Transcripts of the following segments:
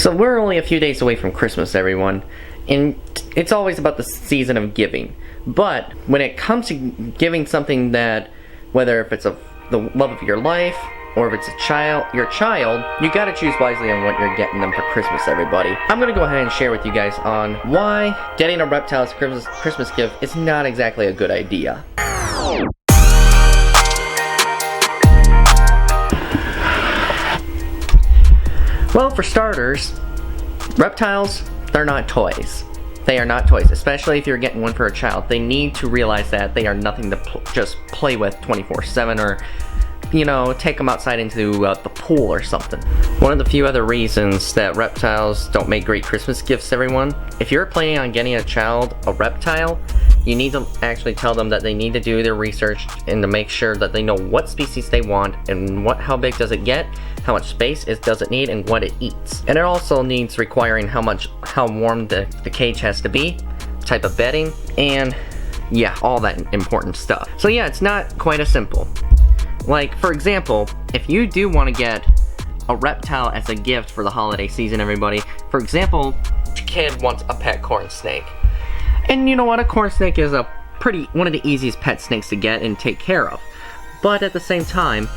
So we're only a few days away from Christmas, everyone, and it's always about the season of giving. But when it comes to giving something that, whether if it's the love of your life or if it's your child, you gotta choose wisely on what you're getting them for Christmas, everybody. I'm gonna go ahead and share with you guys on why getting a reptile as a Christmas gift is not exactly a good idea. Well, for starters, reptiles, they're not toys. They are not toys, especially if you're getting one for a child. They need to realize that they are nothing to just play with 24/7 or, you know, take them outside into the pool or something. One of the few other reasons that reptiles don't make great Christmas gifts, everyone, if you're planning on getting a child a reptile, you need to actually tell them that they need to do their research and to make sure that they know what species they want and how big does it get, how much space does it need, and what it eats. And it also needs requiring how warm the cage has to be, type of bedding, and yeah, all that important stuff. So yeah, it's not quite as simple. Like, for example, if you do want to get a reptile as a gift for the holiday season, everybody, for example, your kid wants a pet corn snake. And you know what, a corn snake is one of the easiest pet snakes to get and take care of. But at the same time,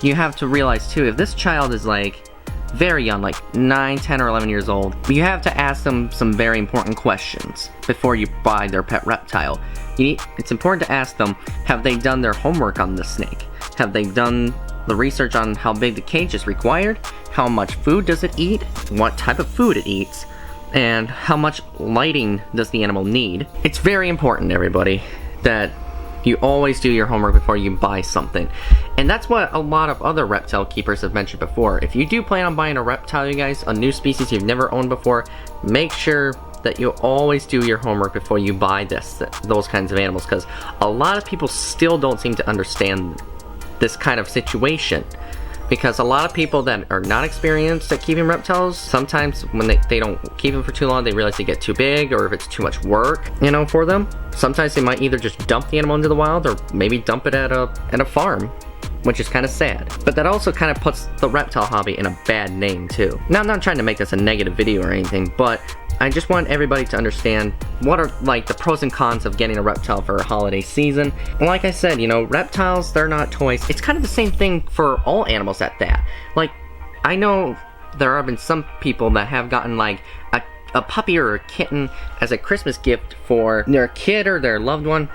you have to realize too, if this child is like very young, like 9, 10, or 11 years old, you have to ask them some very important questions before you buy their pet reptile. It's important to ask them, have they done their homework on this snake? Have they done the research on how big the cage is required? How much food does it eat? What type of food it eats? And how much lighting does the animal need? It's very important, everybody, that you always do your homework before you buy something. And that's what a lot of other reptile keepers have mentioned before. If you do plan on buying a reptile, you guys, a new species you've never owned before, make sure that you always do your homework before you buy those kinds of animals, because a lot of people still don't seem to understand this kind of situation. Because a lot of people that are not experienced at keeping reptiles, sometimes when they don't keep them for too long, they realize they get too big, or if it's too much work, you know, for them. Sometimes they might either just dump the animal into the wild, or maybe dump it at a farm, which is kind of sad. But that also kind of puts the reptile hobby in a bad name too. Now, I'm not trying to make this a negative video or anything, but I just want everybody to understand what are like the pros and cons of getting a reptile for a holiday season. And like I said, you know, reptiles, they're not toys. It's kind of the same thing for all animals at that. Like, I know there have been some people that have gotten like a puppy or a kitten as a Christmas gift for their kid or their loved one.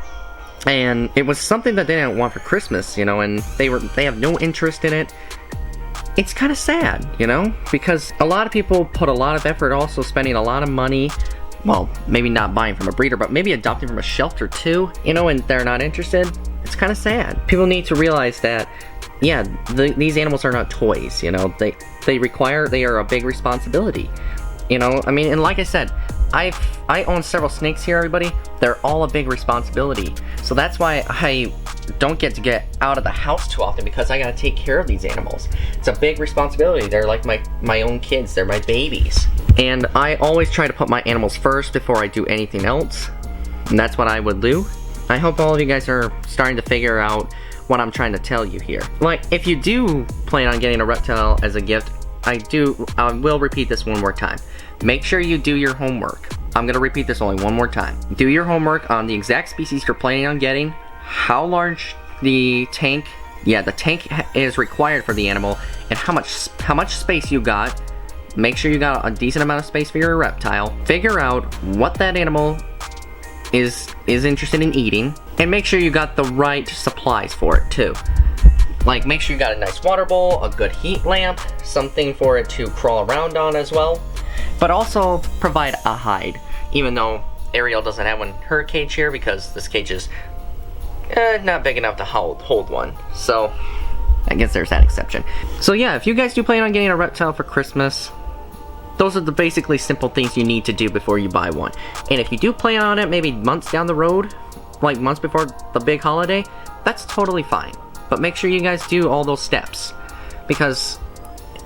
And it was something that they didn't want for Christmas, you know, and they have no interest in it. It's kind of sad, you know, because a lot of people put a lot of effort, also spending a lot of money, well, maybe not buying from a breeder, but maybe adopting from a shelter too, you know, and they're not interested. It's kind of sad. People need to realize that, yeah, these animals are not toys, you know, they are a big responsibility, you know. I mean, and like I said, I own several snakes here, everybody. They're all a big responsibility. So that's why I don't get out of the house too often, because I gotta take care of these animals. It's a big responsibility. They're like my own kids. They're my babies. And I always try to put my animals first before I do anything else. And that's what I would do. I hope all of you guys are starting to figure out what I'm trying to tell you here. Like, if you do plan on getting a reptile as a gift, I will repeat this one more time. Make sure you do your homework. I'm gonna repeat this only one more time. Do your homework on the exact species you're planning on getting, how large the tank is required for the animal, and how much space you got. Make sure you got a decent amount of space for your reptile. Figure out what that animal is interested in eating, and make sure you got the right supplies for it too. Like, make sure you got a nice water bowl, a good heat lamp, something for it to crawl around on as well. But also provide a hide, even though Ariel doesn't have one in her cage here, because this cage is not big enough to hold one. So I guess there's that exception. So yeah, if you guys do plan on getting a reptile for Christmas, those are the basically simple things you need to do before you buy one. And if you do plan on it maybe months down the road, like months before the big holiday, that's totally fine. But make sure you guys do all those steps, because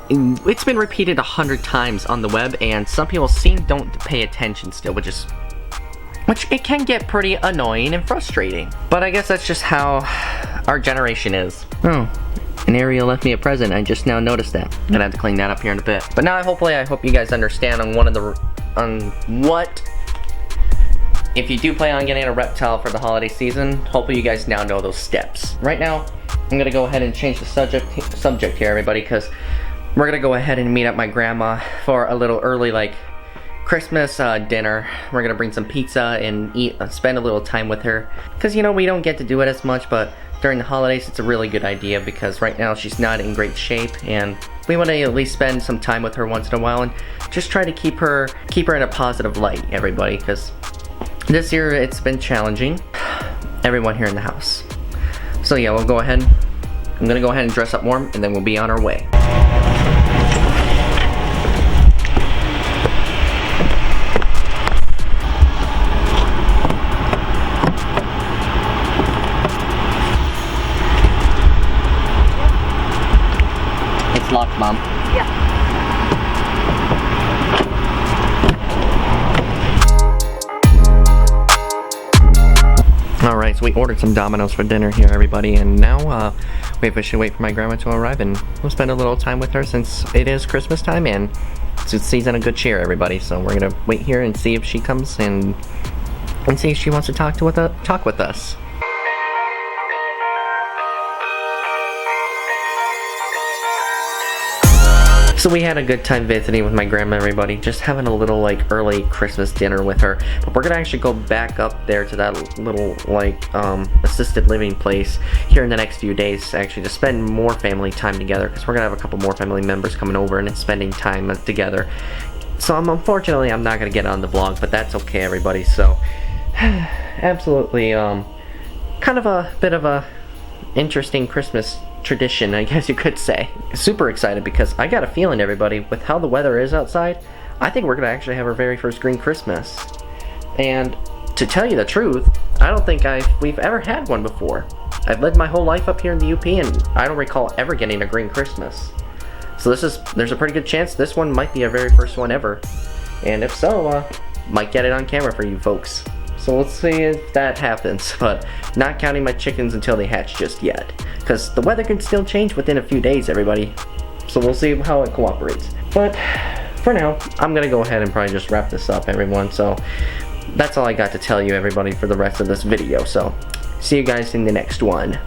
it's been repeated 100 times on the web, and some people don't pay attention still, which it can get pretty annoying and frustrating. But I guess that's just how our generation is. Oh, And Ariel left me a present. I just now noticed that. I'm gonna have to clean that up here in a bit. But now I hope you guys understand on what, if you do plan on getting a reptile for the holiday season, hopefully you guys now know those steps. Right now, I'm gonna go ahead and change the subject here, everybody, because we're gonna go ahead and meet up my grandma for a little early, like, Christmas dinner. We're gonna bring some pizza and spend a little time with her. Because, you know, we don't get to do it as much, but during the holidays, it's a really good idea because right now she's not in great shape, and we want to at least spend some time with her once in a while and just try to keep her in a positive light, everybody, because this year it's been challenging. Everyone here in the house. So yeah, I'm gonna go ahead and dress up warm, and then we'll be on our way. It's locked, Mom. Yeah. Alright, so we ordered some Domino's for dinner here, everybody, and now we officially wait for my grandma to arrive, and we'll spend a little time with her since it is Christmas time and it's a season of good cheer, everybody. So we're gonna wait here and see if she comes and see if she wants to talk with us. So we had a good time visiting with my grandma, everybody, just having a little like early Christmas dinner with her. But we're gonna actually go back up there to that little like assisted living place here in the next few days, actually, to spend more family time together, because we're gonna have a couple more family members coming over and spending time together. So unfortunately I'm not gonna get on the vlog, but that's okay, everybody. So absolutely kind of a bit of a interesting Christmas tradition, I guess you could say. Super excited because I got a feeling, everybody, with how the weather is outside, I think we're gonna actually have our very first green Christmas. And to tell you the truth, I don't think we've ever had one before. I've lived my whole life up here in the UP, and I don't recall ever getting a green Christmas. So there's a pretty good chance this one might be our very first one ever. And if so, might get it on camera for you folks. So let's see if that happens, but not counting my chickens until they hatch just yet, because the weather can still change within a few days, everybody. So we'll see how it cooperates. But for now, I'm gonna go ahead and probably just wrap this up, everyone. So that's all I got to tell you, everybody, for the rest of this video. So see you guys in the next one.